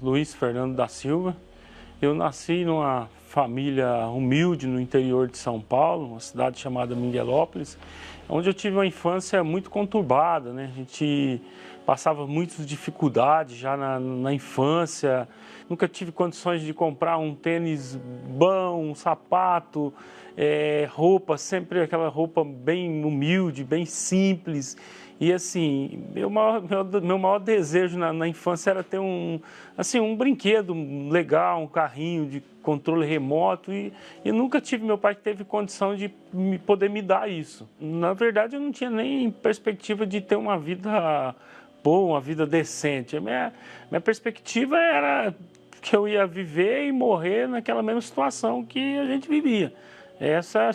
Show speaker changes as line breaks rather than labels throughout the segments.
Luiz Fernando da Silva. Eu nasci numa família humilde no interior de São Paulo, uma cidade chamada Miguelópolis, onde eu tive uma infância muito conturbada, né? A gente passava muitas dificuldades já na infância, nunca tive condições de comprar um tênis bom, um sapato, roupa, sempre aquela roupa bem humilde, bem simples. E assim, meu maior desejo na infância era ter um brinquedo legal, um carrinho de controle remoto e nunca tive meu pai que teve condição de poder me dar isso. Na verdade, eu não tinha nem perspectiva de ter uma vida boa, uma vida decente. Minha perspectiva era que eu ia viver e morrer naquela mesma situação que a gente vivia.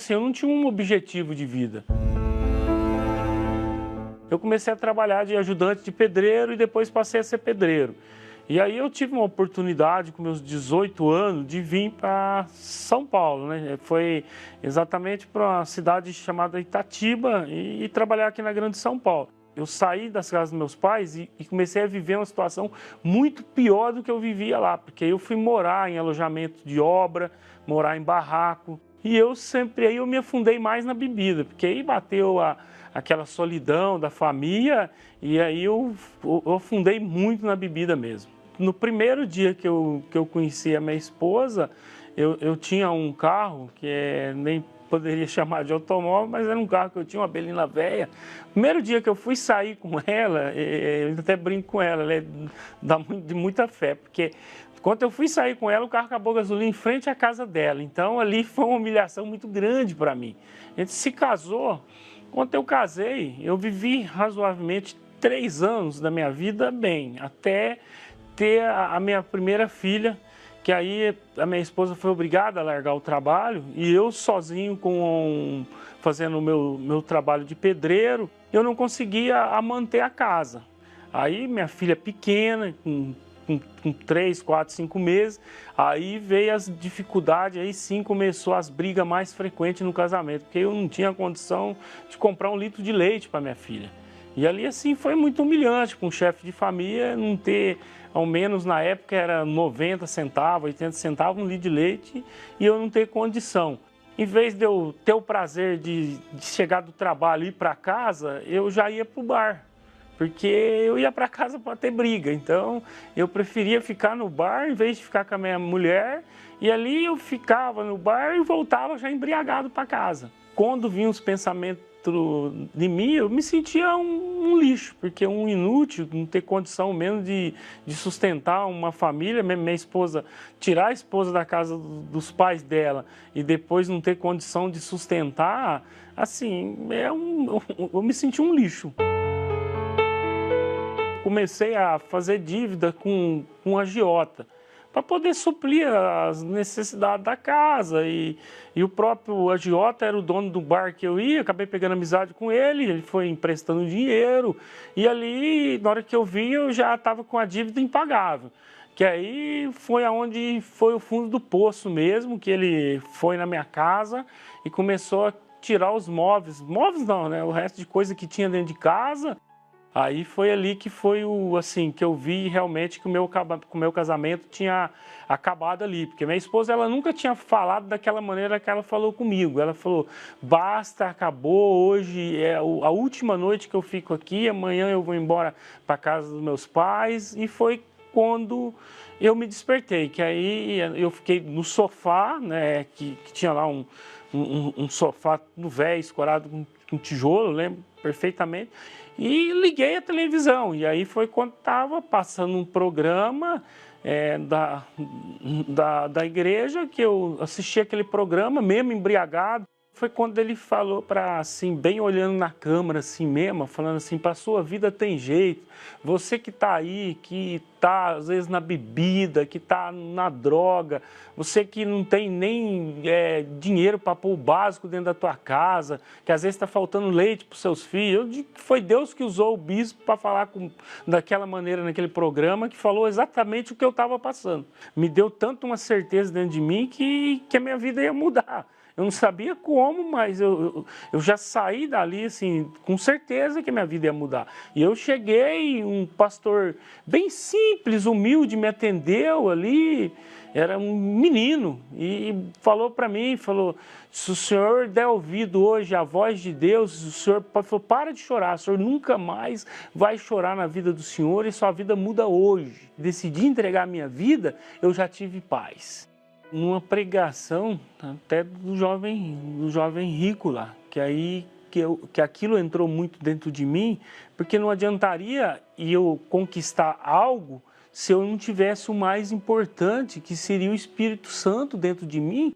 Eu não tinha um objetivo de vida. Eu comecei a trabalhar de ajudante de pedreiro e depois passei a ser pedreiro. E aí eu tive uma oportunidade com meus 18 anos de vir para São Paulo, né? Foi exatamente para uma cidade chamada Itatiba e trabalhar aqui na Grande São Paulo. Eu saí das casas dos meus pais e comecei a viver uma situação muito pior do que eu vivia lá, porque eu fui morar em alojamento de obra, morar em barraco. E aí eu me afundei mais na bebida, porque aí bateu aquela solidão da família e aí eu afundei muito na bebida mesmo. No primeiro dia que eu conheci a minha esposa, eu tinha um carro que nem poderia chamar de automóvel, mas era um carro que eu tinha, uma Belina velha. Primeiro dia que eu fui sair com ela, eu até brinco com ela é de muita fé, porque quando eu fui sair com ela, o carro acabou a gasolina em frente à casa dela. Então ali foi uma humilhação muito grande para mim. A gente se casou. Quando eu casei, eu vivi razoavelmente 3 anos da minha vida bem, até ter a minha primeira filha, que aí a minha esposa foi obrigada a largar o trabalho e eu sozinho fazendo o meu trabalho de pedreiro, eu não conseguia manter a casa. Aí minha filha pequena, com 3, 4, 5 meses, aí veio as dificuldades, aí sim começou as brigas mais frequentes no casamento, porque eu não tinha condição de comprar 1 litro de leite para minha filha. E ali assim foi muito humilhante para um chefe de família não ter, ao menos na época era 90 centavos, 80 centavos 1 litro de leite e eu não ter condição. Em vez de eu ter o prazer de chegar do trabalho e ir para casa, eu já ia para o bar. Porque eu ia para casa para ter briga, então eu preferia ficar no bar em vez de ficar com a minha mulher, e ali eu ficava no bar e voltava já embriagado para casa. Quando vinham os pensamentos de mim, eu me sentia um lixo, porque um inútil, não ter condição mesmo de sustentar uma família, minha esposa, tirar a esposa da casa dos pais dela e depois não ter condição de sustentar, assim, eu me senti um lixo. Comecei a fazer dívida com um agiota para poder suprir as necessidades da casa e o próprio agiota era o dono do bar que eu ia, acabei pegando amizade com ele foi emprestando dinheiro e ali, na hora que eu vi, eu já estava com a dívida impagável. Que aí foi aonde foi o fundo do poço mesmo, que ele foi na minha casa e começou a tirar os móveis não, né? O resto de coisa que tinha dentro de casa. Aí foi ali que foi que eu vi realmente que o meu casamento tinha acabado ali. Porque minha esposa, ela nunca tinha falado daquela maneira que ela falou comigo. Ela falou, basta, acabou, hoje é a última noite que eu fico aqui, amanhã eu vou embora para casa dos meus pais. E foi quando eu me despertei, que aí eu fiquei no sofá, né, que tinha lá um sofá no velho, escorado com tijolo, lembro perfeitamente, e liguei a televisão. E aí foi quando estava passando um programa da igreja, que eu assisti aquele programa, mesmo embriagado. Foi quando ele falou para, assim, bem olhando na câmera, assim mesmo, falando assim, para a sua vida tem jeito. Você que está aí, que está às vezes na bebida, que está na droga, você que não tem nem dinheiro para pôr o básico dentro da tua casa, que às vezes está faltando leite para os seus filhos. Eu digo que foi Deus que usou o bispo para falar daquela maneira naquele programa, que falou exatamente o que eu estava passando. Me deu tanto uma certeza dentro de mim que a minha vida ia mudar. Eu não sabia como, mas eu já saí dali, assim, com certeza que a minha vida ia mudar. E eu cheguei, um pastor bem simples, humilde, me atendeu ali, era um menino, e falou para mim, falou, se o senhor der ouvido hoje à voz de Deus, o senhor falou, para de chorar, o senhor nunca mais vai chorar na vida do senhor e sua vida muda hoje. Decidi entregar a minha vida, eu já tive paz. Numa pregação até do jovem rico lá, que aquilo entrou muito dentro de mim, porque não adiantaria eu conquistar algo se eu não tivesse o mais importante, que seria o Espírito Santo dentro de mim.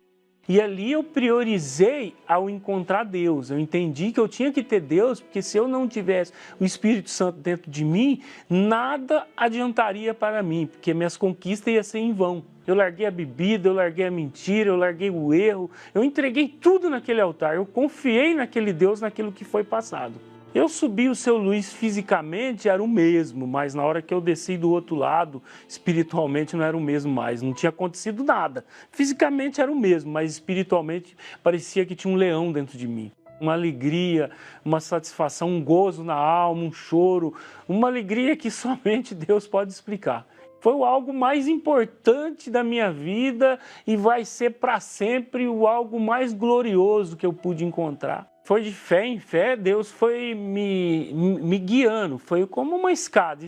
E ali eu priorizei ao encontrar Deus. Eu entendi que eu tinha que ter Deus, porque se eu não tivesse o Espírito Santo dentro de mim, nada adiantaria para mim, porque minhas conquistas iam ser em vão. Eu larguei a bebida, eu larguei a mentira, eu larguei o erro, eu entreguei tudo naquele altar, eu confiei naquele Deus, naquilo que foi passado. Eu subi o Seu Luiz fisicamente, era o mesmo, mas na hora que eu desci do outro lado, espiritualmente não era o mesmo mais, não tinha acontecido nada. Fisicamente era o mesmo, mas espiritualmente parecia que tinha um leão dentro de mim. Uma alegria, uma satisfação, um gozo na alma, um choro, uma alegria que somente Deus pode explicar. Foi o algo mais importante da minha vida e vai ser para sempre o algo mais glorioso que eu pude encontrar. Foi de fé em fé, Deus foi me guiando, foi como uma escada,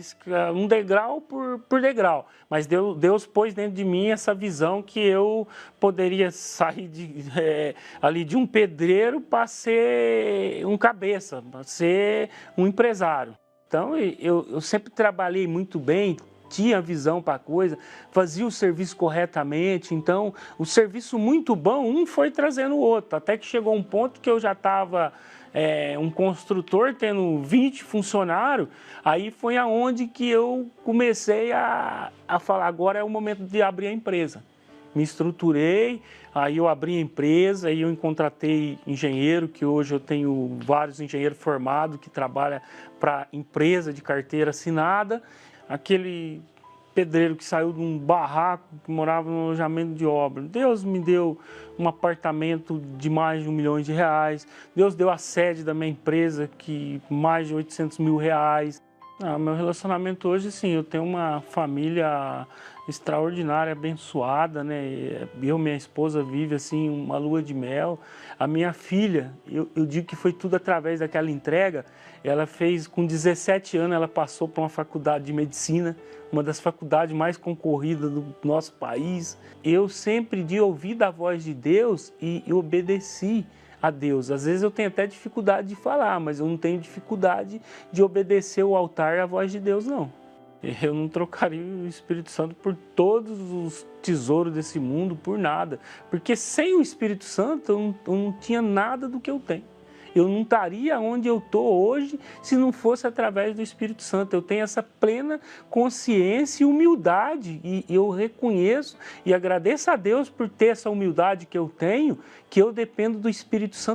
um degrau por degrau. Mas Deus pôs dentro de mim essa visão que eu poderia sair ali de um pedreiro para ser um cabeça, para ser um empresário. Então eu sempre trabalhei muito bem, tinha visão para a coisa, fazia o serviço corretamente, então o serviço muito bom, um foi trazendo o outro, até que chegou um ponto que eu já estava um construtor tendo 20 funcionários, aí foi aonde que eu comecei a falar, agora é o momento de abrir a empresa. Me estruturei, aí eu abri a empresa, aí eu contratei engenheiro, que hoje eu tenho vários engenheiros formados que trabalham para empresa de carteira assinada. Aquele pedreiro que saiu de um barraco, que morava no alojamento de obra. Deus me deu um apartamento de mais de R$1 milhão. Deus deu a sede da minha empresa, que mais de R$800 mil. Meu relacionamento hoje, sim, eu tenho uma família extraordinária, abençoada, né? Eu e minha esposa vive assim uma lua de mel. A minha filha, eu digo que foi tudo através daquela entrega. Ela fez, com 17 anos, ela passou para uma faculdade de medicina, uma das faculdades mais concorridas do nosso país. Eu sempre de ouvir a voz de Deus e obedeci a Deus. Às vezes eu tenho até dificuldade de falar, mas eu não tenho dificuldade de obedecer o altar e a voz de Deus, não. Eu não trocaria o Espírito Santo por todos os tesouros desse mundo, por nada. Porque sem o Espírito Santo eu não tinha nada do que eu tenho. Eu não estaria onde eu estou hoje se não fosse através do Espírito Santo. Eu tenho essa plena consciência e humildade, e eu reconheço e agradeço a Deus por ter essa humildade que eu tenho, que eu dependo do Espírito Santo